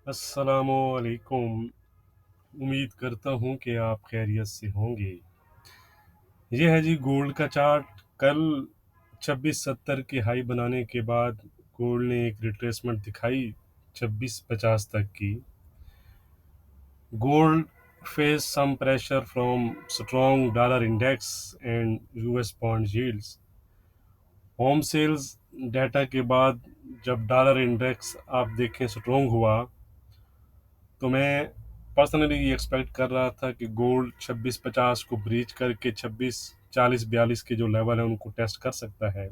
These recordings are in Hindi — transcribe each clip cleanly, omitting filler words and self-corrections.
अस्सलामुअलैकुम। उम्मीद करता हूँ कि आप खैरियत से होंगे। ये है जी गोल्ड का चार्ट। कल 2670 के हाई बनाने के बाद गोल्ड ने एक रिट्रेसमेंट दिखाई 2650 तक की। Gold face some pressure from strong dollar index and US bond yields. Home sales data के बाद जब डॉलर इंडेक्स आप देखें स्ट्रॉन्ग हुआ, तो मैं पर्सनली ये एक्सपेक्ट कर रहा था कि गोल्ड 2650 को ब्रीच करके 2640-42 के जो लेवल है उनको टेस्ट कर सकता है।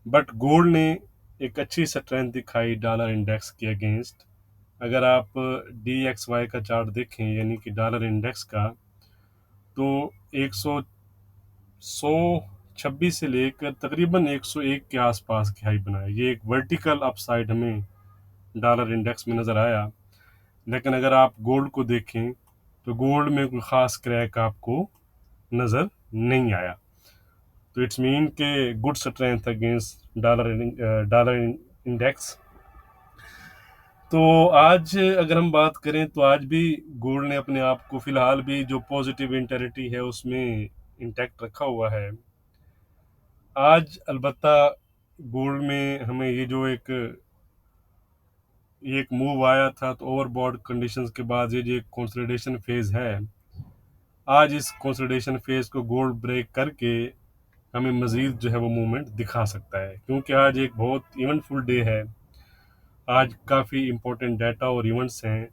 बट गोल्ड ने एक अच्छी स्ट्रेंथ दिखाई डॉलर इंडेक्स के अगेंस्ट। अगर आप DXY का चार्ट देखें यानी कि डॉलर इंडेक्स का, तो 126 से लेकर तकरीबन 101 के आसपास की हाई बनाया। ये एक वर्टिकल अपसाइड हमें डॉलर इंडेक्स में नज़र आया। लेकिन अगर आप गोल्ड को देखें तो गोल्ड में कोई ख़ास क्रैक आपको नज़र नहीं आया। तो इट्स मीन के good strength against dollar index. तो आज अगर हम बात करें तो आज भी गोल्ड ने अपने आप को फ़िलहाल भी जो पॉजिटिव इंटेरिटी है उसमें इंटैक्ट रखा हुआ है। आज अलबत्ता गोल्ड में हमें ये एक मूव आया था, तो ओवरबॉट कंडीशंस के बाद ये जो एक कंसोलिडेशन फेज़ है, आज इस कंसोलिडेशन फेज़ को गोल्ड ब्रेक करके हमें मज़ीद जो है वो मूवमेंट दिखा सकता है, क्योंकि आज एक बहुत इवेंटफुल डे है। आज काफ़ी इम्पोर्टेंट डाटा और इवेंट्स हैं,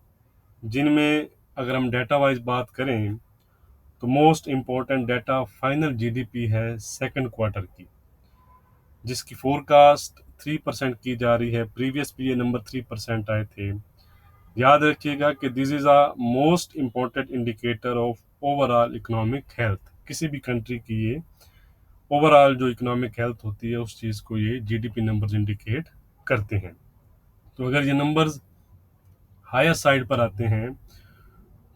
जिनमें अगर हम डाटा वाइज बात करें तो most important data final GDP है सेकंड क्वार्टर की, जिसकी फोरकास्ट 3% की जा रही है। प्रीवियस भी ये नंबर 3% आए थे। याद रखिएगा कि this is a most important indicator of overall economic health. किसी भी कंट्री की ये ओवरऑल जो इकोनॉमिक हेल्थ होती है उस चीज़ को ये जीडीपी नंबर्स इंडिकेट करते हैं। तो अगर ये नंबर्स हायर साइड पर आते हैं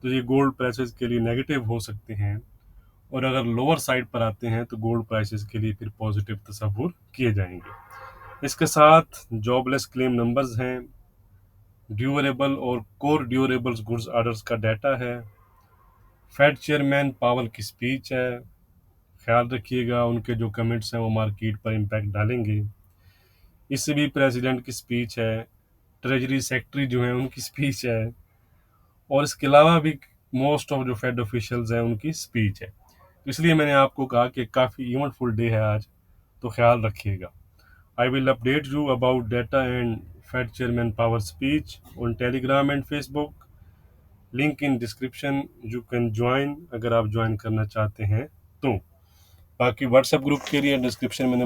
तो ये गोल्ड प्राइसेस के लिए नेगेटिव हो सकते हैं, और अगर लोअर साइड पर आते हैं तो गोल्ड प्राइसेस के लिए फिर पॉजिटिव तस्वुर किए जाएंगे। इसके साथ जॉबलेस क्लेम नंबर्स हैं, ड्यूरेबल और कोर ड्यूरेबल्स गुड्स ऑर्डर्स का डाटा है, फेड चेयरमैन पावल की स्पीच है। ख्याल रखिएगा उनके जो कमेंट्स हैं वो मार्केट पर इम्पैक्ट डालेंगे। इससे भी प्रेसिडेंट की स्पीच है, ट्रेजरी सेक्रेटरी जो है उनकी स्पीच है, और इसके अलावा भी मोस्ट ऑफ जो फेड ऑफिशियल्स हैं उनकी स्पीच है। तो इसलिए मैंने आपको कहा कि काफ़ी इवेंटफुल डे है आज, तो ख्याल रखिएगा। I will update you about data and Fed chairman power speech on Telegram and Facebook. Link in description, you can join अगर आप ज्वाइन करना चाहते हैं तो। बाकी व्हाट्सएप ग्रुप के लिए डिस्क्रिप्शन में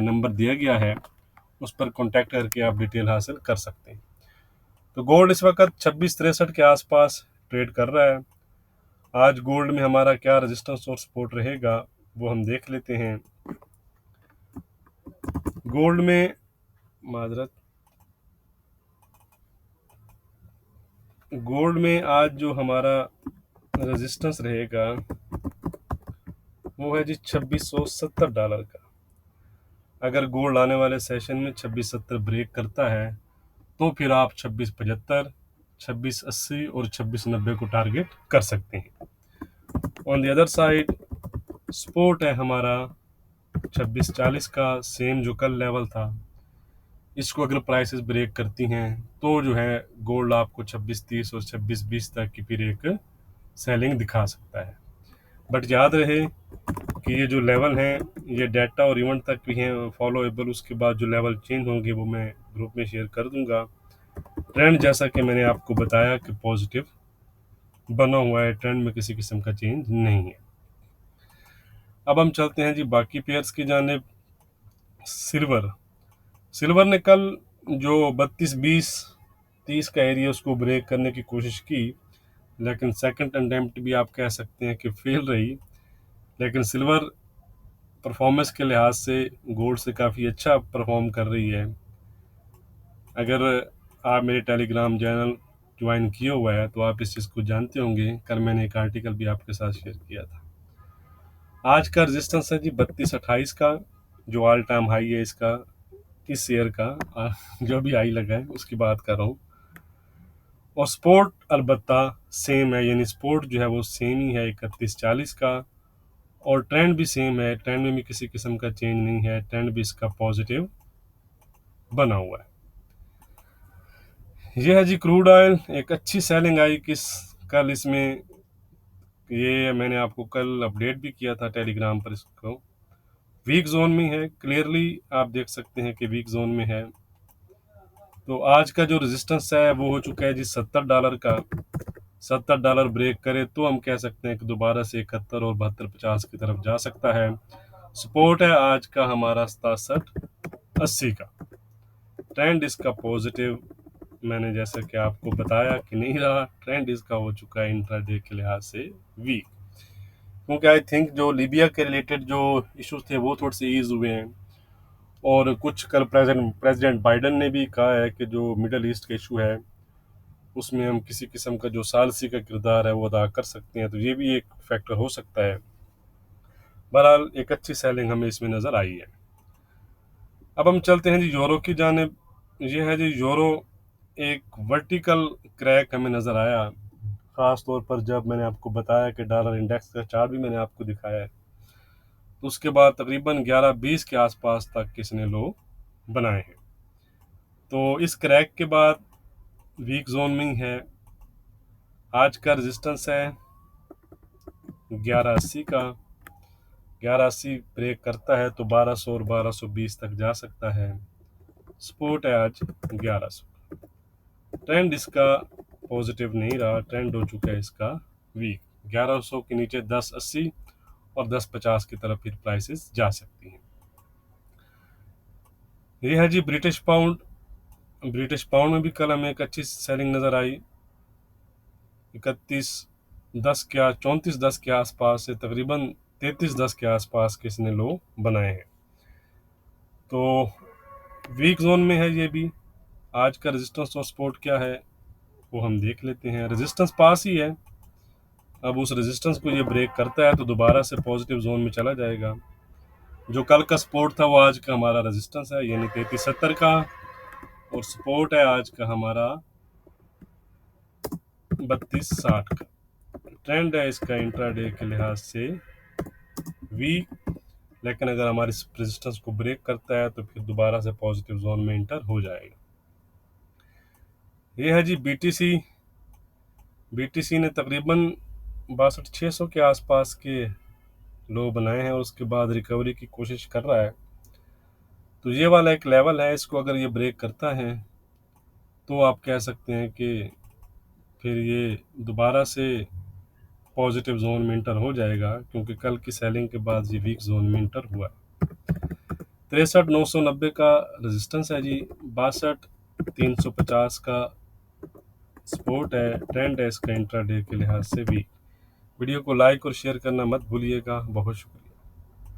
नंबर दिया गया है, उस पर कांटेक्ट करके आप डिटेल हासिल कर सकते हैं। तो गोल्ड इस वक्त 2663 के आसपास ट्रेड कर रहा है। आज गोल्ड में हमारा क्या रेजिस्टेंस और सपोर्ट रहेगा वो हम देख लेते हैं। गोल्ड में माजरत गोल्ड में आज जो हमारा रेजिस्टेंस रहेगा वो है जी $2670 का। अगर गोल्ड आने वाले सेशन में 2670 ब्रेक करता है तो फिर आप 2675, 2680 और 2690 को टारगेट कर सकते हैं। On the other side support है हमारा 2640 का, सेम जो कल लेवल था। इसको अगर प्राइसेस ब्रेक करती हैं तो जो है गोल्ड आपको 2630 और 2620 तक की फिर एक सेलिंग दिखा सकता है। बट याद रहे कि ये जो लेवल हैं ये डाटा और इवेंट तक भी हैं फॉलोएबल। उसके बाद जो लेवल चेंज होंगे वो मैं ग्रुप में शेयर कर दूंगा। ट्रेंड जैसा कि मैंने आपको बताया कि पॉजिटिव बना हुआ है, ट्रेंड में किसी किस्म का चेंज नहीं है। अब हम चलते हैं जी बाकी पेयर्स की जानिब। सिल्वर सिल्वर ने कल जो 32-20-30 का एरिया उसको ब्रेक करने की कोशिश की, लेकिन सेकंड अटेम्प्ट भी आप कह सकते हैं कि फेल रही। लेकिन सिल्वर परफॉर्मेंस के लिहाज से गोल्ड से काफ़ी अच्छा परफॉर्म कर रही है। अगर आप मेरे टेलीग्राम चैनल ज्वाइन किए हुआ है तो आप इस चीज़ को जानते होंगे। कल मैंने एक आर्टिकल भी आपके साथ शेयर किया था। आज का रेजिस्टेंस है जी 3228 का, जो ऑल टाइम हाई है इसका, इस शेयर का जो भी हाई लगा है उसकी बात कर रहा हूँ। और स्पोर्ट अलबत्ता सेम है, यानी स्पोर्ट जो है वो सेम ही है 3140 का, और ट्रेंड भी सेम है, ट्रेंड में भी किसी किस्म का चेंज नहीं है, ट्रेंड भी इसका पॉजिटिव बना हुआ है। ये है जी क्रूड ऑयल, एक अच्छी सेलिंग आई किस कल इसमें, ये मैंने आपको कल अपडेट भी किया था टेलीग्राम पर। इसको वीक जोन में है, क्लियरली आप देख सकते हैं कि वीक जोन में है। तो आज का जो रेजिस्टेंस है वो हो चुका है जी $70 का। $70 ब्रेक करे तो हम कह सकते हैं कि दोबारा से 71 और 72.50 की तरफ जा सकता है। सपोर्ट है आज का हमारा 67.80 का। ट्रेंड इसका पॉजिटिव, मैंने जैसा कि आपको बताया कि नहीं रहा, ट्रेंड इसका हो चुका है इंट्राडे के लिहाज से वीक, क्योंकि आई थिंक जो लीबिया के रिलेटेड जो इश्यूज थे वो थोड़े से ईज हुए हैं, और कुछ कल प्रेसिडेंट बाइडन ने भी कहा है कि जो मिडल ईस्ट का इशू है उसमें हम किसी किस्म का जो सालसी का किरदार है वो अदा कर सकते हैं, तो ये भी एक फैक्टर हो सकता है। बहरहाल एक अच्छी सेलिंग हमें इसमें नज़र आई है। अब हम चलते हैं जी यूरो की जानिब। ये है जी यूरो, एक वर्टिकल क्रैक हमें नज़र आया, ख़ास तौर पर जब मैंने आपको बताया कि डॉलर इंडेक्स का चार्ट भी मैंने आपको दिखाया है, तो उसके बाद तकरीबन 11-20 के आसपास तक किसने लो बनाए हैं। तो इस क्रैक के बाद वीक जोन में ही है। आज का रेजिस्टेंस है 1180 का, 1180 ब्रेक करता है तो 1200 और 1220 तक जा सकता है। सपोर्ट है आज 1100। ट्रेंड इसका पॉजिटिव नहीं रहा, ट्रेंड हो चुका है इसका वीक। 1100 के नीचे 1080 और 1050 की तरफ फिर प्राइसेस जा सकती हैं। ये है जी ब्रिटिश पाउंड। ब्रिटिश पाउंड में भी कल हमें एक अच्छी सेलिंग नज़र आई, 3110 के 3410 के आसपास से तकरीबन 3310 के आसपास किसने लो बनाए हैं। तो वीक जोन में है ये भी। आज का रेजिस्टेंस और सपोर्ट क्या है वो हम देख लेते हैं। रेजिस्टेंस पास ही है, अब उस रेजिस्टेंस को ये ब्रेक करता है तो दोबारा से पॉजिटिव जोन में चला जाएगा। जो कल का सपोर्ट था वो आज का हमारा रेजिस्टेंस है, यानी 3370 का, और सपोर्ट है आज का हमारा 3260 का। ट्रेंड है इसका इंट्राडे के लिहाज से वीक, लेकिन अगर हमारे रेजिस्टेंस को ब्रेक करता है तो फिर दोबारा से पॉजिटिव जोन में इंटर हो जाएगा। ये है जी बीटीसी। बीटीसी ने तकरीबन 62,600 के आसपास के लो बनाए हैं और उसके बाद रिकवरी की कोशिश कर रहा है। तो ये वाला एक लेवल है, इसको अगर ये ब्रेक करता है तो आप कह सकते हैं कि फिर ये दोबारा से पॉजिटिव जोन में इंटर हो जाएगा, क्योंकि कल की सेलिंग के बाद ये वीक जोन में इंटर हुआ। 63,990 का रेजिस्टेंस है जी, 62,350 का सपोर्ट है। ट्रेंड है इसका इंट्राडे के लिहाज से भी। वीडियो को लाइक और शेयर करना मत भूलिएगा। बहुत शुक्रिया।